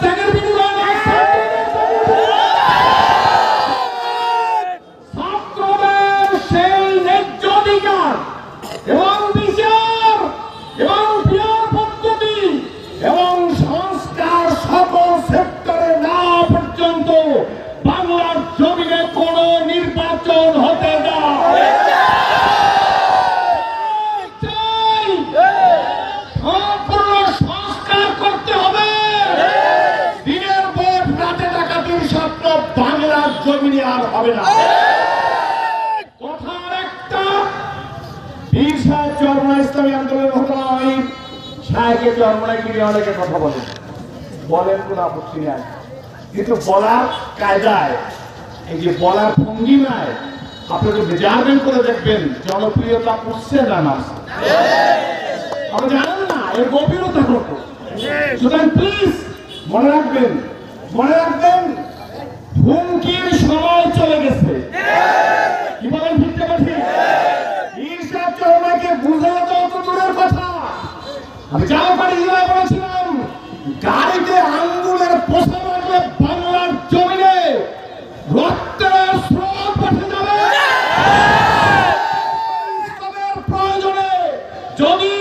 ত্যাগের বিনিময়ে ছাত্রদের সেই ন্যায্য অধিকার এবং বিচার এবং বিচার পদ্ধতি এবং সংস্কার সকল সেক্টরে না পর্যন্ত বাংলার জমিনে কোন নির্বাচন হতে না। সংস্কার করতে হবে। দিনের ভোট রাতে ডাকাতির স্বপ্ন বাংলার জমিনে আর হবে না। কথার একটা বীর সাহেব চরমোনাই ইসলামী আন্দোলনের ঘটনা হয়। সাহেবকে চরমোনাই গিয়ে অনেকে কথা বলেন কোনো আপত্তি নেই, কিন্তু বলার কায়দায় এই যে বলার ভঙ্গিমায় আপনি তো মেজারমেন্ট করে দেখবেন জনপ্রিয়তা উঠছে না নামছে। আপনি জানেন না এর গভীরতা কত। সুতরাং প্লিজ মনে রাখবেন হুমকির সময় চলে গেছে। কি বলেন ঠিক না ঠিক? ঈর্ষা চরমাকে বুঝাতে অত দূরের কথা। আমি জালপাড়ি জেলায় বলেছিলাম গাড়িতে আঙ্গুলের পোষা মারলে বাংলার জমিনে রক্তের স্রোত পাঠে যাবে। প্রয়োজনে যদি